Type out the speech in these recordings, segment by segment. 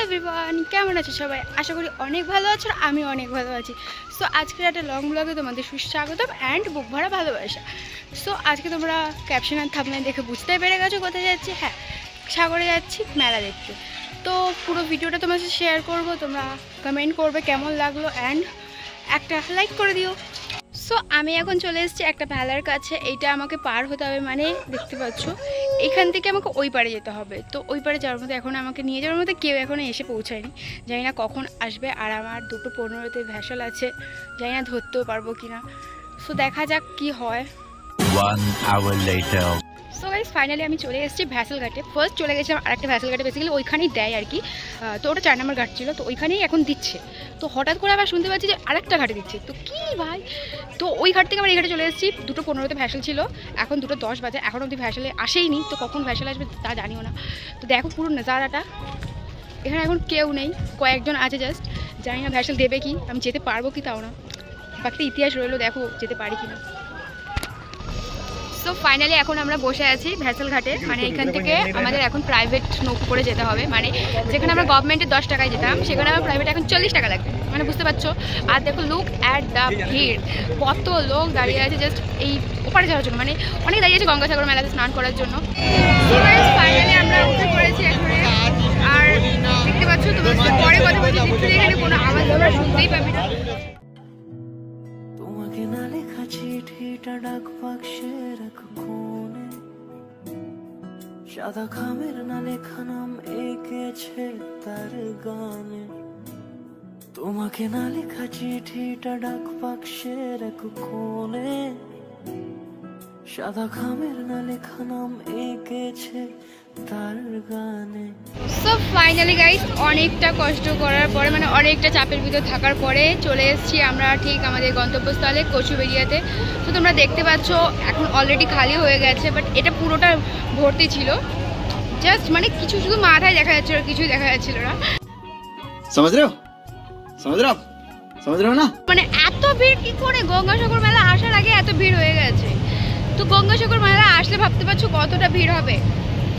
Everyone, কেমন আছো সবাই? আশা করি অনেক ভালো আছো। আমি অনেক ভালো আছি। সো আজকের একটা লং ব্লগে তোমাদের সুস্বাগতম অ্যান্ড বুক ভরা ভালোবাসা। সো আজকে তোমরা ক্যাপশন আর থাম্বনেল দেখে বুঝতে পেরে গেছো কোথায় যাচ্ছি। হ্যাঁ, সাগরে যাচ্ছি মেলা দেখতে। তো পুরো ভিডিওটা তোমার সাথে শেয়ার করবো, তোমরা কমেন্ট করবে কেমন লাগলো অ্যান্ড একটা লাইক করে দিও। সো আমি এখন চলে এসেছি একটা ভেলার কাছে। এইটা আমাকে পার হতে হবে, মানে দেখতে পাচ্ছ এখান থেকে আমাকে ওই পারে যেতে হবে। তো ওই পারে যাওয়ার মতো এখন আমাকে নিয়ে যাওয়ার মতো কেউ এখনও এসে পৌঁছায়নি। জানি না কখন আসবে। আর আমার 2:15-তে ভ্যাসেল আছে, জানি না ধরতেও পারবো কিনা। সো দেখা যাক কি হয়। 1 hour later. So guys, finally আমি চলে এসেছি ভ্যাসেল ঘাটে। ফার্স্ট চলে গেছিলাম আরেকটা ভ্যাসেল ঘাটে, বেসিক্যালি ওইখানেই দেয় আর কি। তো ওটা 4 নম্বর ঘাট ছিল, তো ওইখানেই এখন দিচ্ছে। তো হঠাৎ করে আবার শুনতে পাচ্ছি যে আরেকটা ঘাটে দিচ্ছে। তো কি ভাই, তো ওই ঘাট থেকে আবার এই ঘাটে চলে এসেছি। 2:15-তে ভ্যাসেল ছিল, এখন 2:10 বাজে, এখন অবধি ভ্যাসেলে আসেইনি। তো কখন ভ্যাসেল আসবে তা জানিও না। তো দেখো পুরো নজারাটা, এখানে এখন কেউ নেই, কয়েকজন আছে জাস্ট। জানি না ভ্যাসেল দেবে কি, আমি যেতে পারবো কি তাও না। বাকিটা ইতিহাস রইলো, দেখো যেতে পারি কিনা। সো ফাইনালি এখন আমরা বসে আছি ভ্যাসেল ঘাটে। মানে এখান থেকে আমাদের এখন প্রাইভেট নৌকো করে যেতে হবে। মানে যেখানে আমরা গভর্নমেন্টের 10 টাকায় যেতাম, সেখানে আমার প্রাইভেট এখন 40 টাকা লাগবে। মানে বুঝতে পারছো। আর দেখো লুক অ্যাট দ্য ভিড়, কত লোক দাঁড়িয়ে আছে জাস্ট এই ওপারে যাওয়ার জন্য। মানে অনেক দাঁড়িয়ে আছে গঙ্গাসাগর মেলাতে স্নান করার জন্য। ফাইনালি আমরা উঠে পড়েছি এখানে। আর দেখতে পাচ্ছ তোমার সাথে পরে কথা বলছি, এখানে কোনো আওয়াজ আমরা শুনতেই পাবি না। তোমাকে না লেখা চিঠিটা ডাক বাক্সের এক কোণে, সাদা খামের না লেখা নাম এঁকেছে তার গানে। তোমাকে না লেখা চিঠিটা ডাক বাক্সের এক কোণে, সাদা খামের না লেখা নাম এঁকেছে তার গানে। সো ফাইনালি গাইস, অনেকটা কষ্ট করার পরে, মানে অনেকটা চাপের ভিতর থাকার পরে চলে এসেছি আমরা ঠিক আমাদের গন্তব্যস্থলে কচুবেড়িয়াতে। তো তোমরা দেখতে পাচ্ছ এখন অলরেডি খালি হয়ে গেছে, বাট এটা পুরোটা ভর্তি ছিল। জাস্ট মানে কিছু শুধু মাথায় দেখা যাচ্ছিল, কিছুই দেখা যাচ্ছিল না। समझ रहे हो ना? মানে এত ভিড় কি করে? গঙ্গাসাগর মেলা আসার আগে এত ভিড় হয়ে গেছে। তো গঙ্গাসাগর মেলা আসলে ভাবতে পারছো কতটা ভিড় হবে।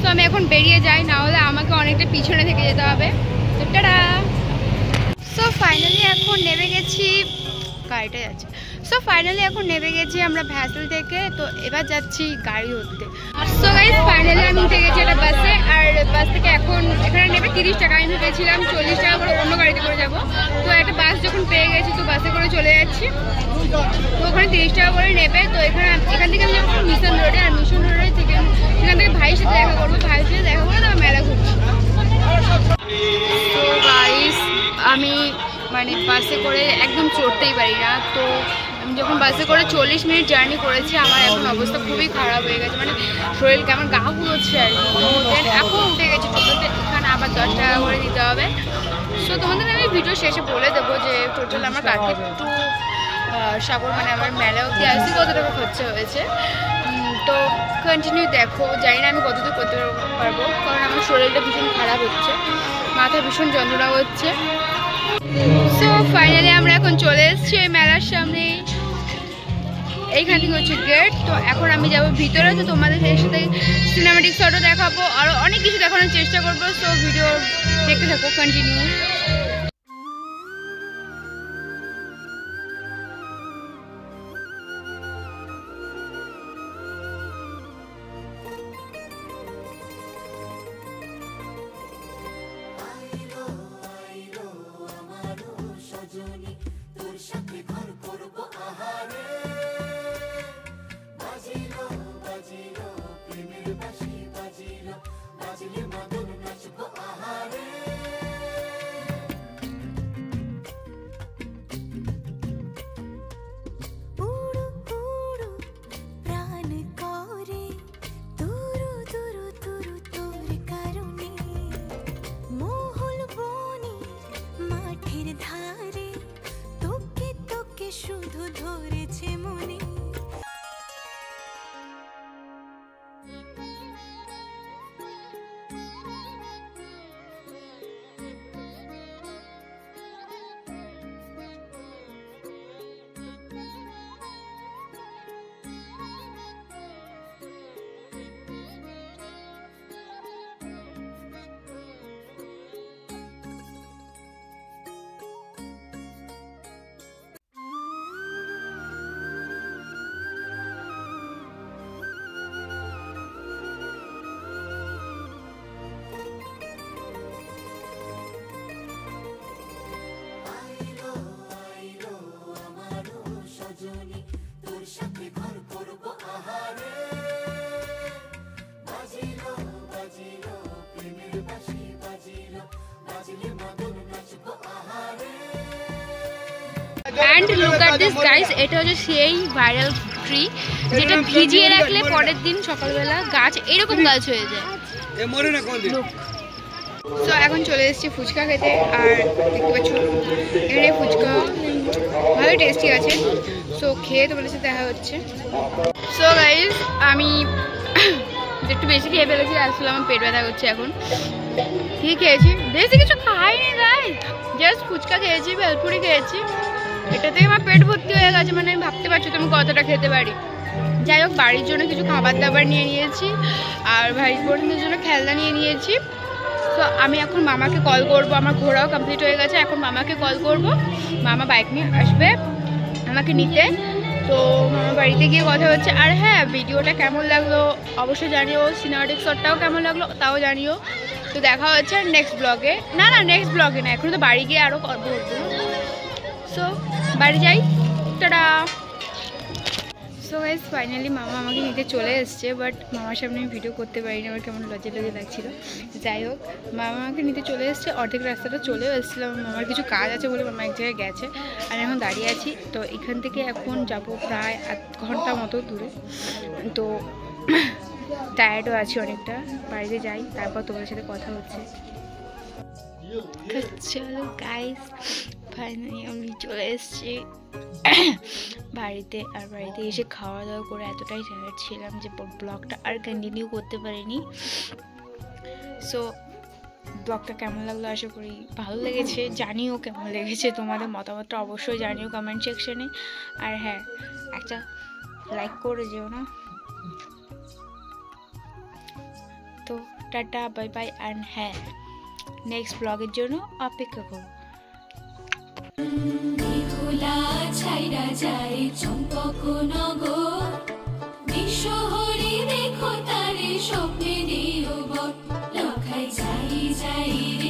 তো আমি এখন বেরিয়ে যাই, না হলে আমাকে অনেকটা পিছনে থেকে যেতে হবে। তো টাটা। সো ফাইনালি এখন নেমে গেছি, গাড়িটা যাচ্ছে। সো ফাইনালি এখন নেমে গেছি আমরা ভ্যাসেল থেকে। তো এবার যাচ্ছি গাড়ি ধরতে। সো গাইস, ফাইনালি আমি উঠে গেছি একটা বাসে। আর বাস থেকে এখন এখানে নেবে 30 টাকা। আমি ভেবেছিলাম 40 টাকা করে অন্য গাড়িতে করে যাবো। তো একটা বাস যখন পেয়ে গেছি, তো বাসে করে চলে যাচ্ছি। তো ওখানে 30 টাকা করে নেবে। তো এখান থেকে আমি যাবো মিশন রোডে। আর মিশন রোডে থেকে সেখান থেকে ভাইয়ের সাথে দেখা করবো। ভাইয়ের সাথে দেখা করে তারপর মেলা ঘুরছি। তো গাইস, আমি মানে বাসে করে একদম চড়তেই পারি না। তো আমি যখন বাসে করে 40 মিনিট জার্নি করেছি, আমার এখন অবস্থা খুবই খারাপ হয়ে গেছে। মানে শরীর কেমন গা ঘুরোচ্ছে আর কি। তো দেন এখন উঠে গেছি টোটোতে, এখানে আবার 10 টাকা করে দিতে হবে। সো তোমাদের আমি ভিডিও শেষে বলে দেবো যে টোটাল আমার কার্তিক টু সাগর মানে আমার মেলা অবধি আসছি কত টাকা খরচা হয়েছে। তো কন্টিনিউ দেখো, জানি না আমি কতদূর করতে পারবো, কারণ আমার শরীরটা ভীষণ খারাপ হচ্ছে, মাথা ভীষণ যন্ত্রণা হচ্ছে। সো ফাইনালি আমরা এখন চলে এসেছি ওই মেলার সামনে। এইখান থেকে হচ্ছে গেট। তো এখন আমি যাবো ভিতরে। তো তোমাদের সাথে সিনেমাটিক শটও দেখাবো, আরও অনেক কিছু দেখানোর চেষ্টা করবো। সো ভিডিও দেখতে থাকো, continue. And look at this guys, এটা হচ্ছে সেই ভাইরাল ট্রি যেটা ভিজিয়ে রাখলে পরের দিন সকালবেলা গাছ এরকম গাছ হয়ে যায়। সো এখন চলে এসেছি ফুচকা খেতে, আর দেখতে পাচ্ছ এখানে ফুচকা ভালো টেস্টি আছে। সো খেয়ে তোমাদের সাথে দেখা হচ্ছে। সো গাইস আমি একটু বেশি খেয়ে ফেলেছি, আসলে আমার পেট ব্যথা করছে এখন। ঠিক খেয়েছি, বেশি কিছু খাইনি গাইস, জাস্ট ফুচকা খেয়েছি, ভেলপুরি খেয়েছি, এটাতেই আমার পেট ভর্তি হয়ে গেছে। মানে আমি ভাবতে পারছি তুমি কতটা খেতে পারি। যাই হোক, বাড়ির জন্য কিছু খাবার দাবার নিয়ে নিয়েছি, আর ভাই বোনদের জন্য খেলনা নিয়ে নিয়েছি। তো আমি এখন মামাকে কল করব, আমার ঘোরাও কমপ্লিট হয়ে গেছে, এখন মামাকে কল করব, মামা বাইক নিয়ে আসবে আমাকে নিতে। তো মামা বাড়িতে গিয়ে কথা হচ্ছে। আর হ্যাঁ, ভিডিওটা কেমন লাগলো অবশ্যই জানিও, সিনেমাটিক শটটাও কেমন লাগলো তাও জানিও। তো দেখা হচ্ছে নেক্সট ব্লগে, না নেক্সট ব্লগে না, এখন তো বাড়ি গিয়ে আরও করবো। সো বাড়ি যাই, টাটা। সো গাইস ফাইনালি মামা আমাকে নিতে চলে এসছে, বাট মামার সামনে আমি ভিডিও করতে পারিনি, আমার কেমন লজ্জা লাগছিল। যাই হোক, মামা আমাকে নিতে চলে এসছে, অর্ধেক রাস্তাটা চলেও এসেছিলাম। মামার কিছু কাজ আছে বলে মামা এক জায়গায় গেছে, আর এখন দাঁড়িয়ে আছি। তো এখান থেকে এখন যাব প্রায় 1 ঘন্টা মতো দূরে। তো টায়ার্ডও আছি অনেকটা, বাড়িতে যাই, তারপর তোমাদের সাথে কথা হচ্ছে। চলো গাইস, ফাইনালি আমি চলে এসেছি বাড়িতে। আর বাড়িতে এসে খাওয়া দাওয়া করে এতটাই টায়ার্ড ছিলাম যে ব্লগটা আর কন্টিনিউ করতে পারিনি। সো ব্লগটা কেমন লাগলো আশা করি ভালো লেগেছে, জানিও কেমন লেগেছে, তোমাদের মতামতটা অবশ্যই জানিও কমেন্ট সেকশনে। আর হ্যাঁ, একটা লাইক করে যেও না। তো টাটা, বাই বাই, অ্যান্ড হ্যাঁ, নেক্সট ব্লগের জন্য অপেক্ষা করো। ছাইরা যায় চম্পক নগর, বিশ্বহরি দেখো তারে স্বপ্নে দিও বট, লখাই যাই যাই।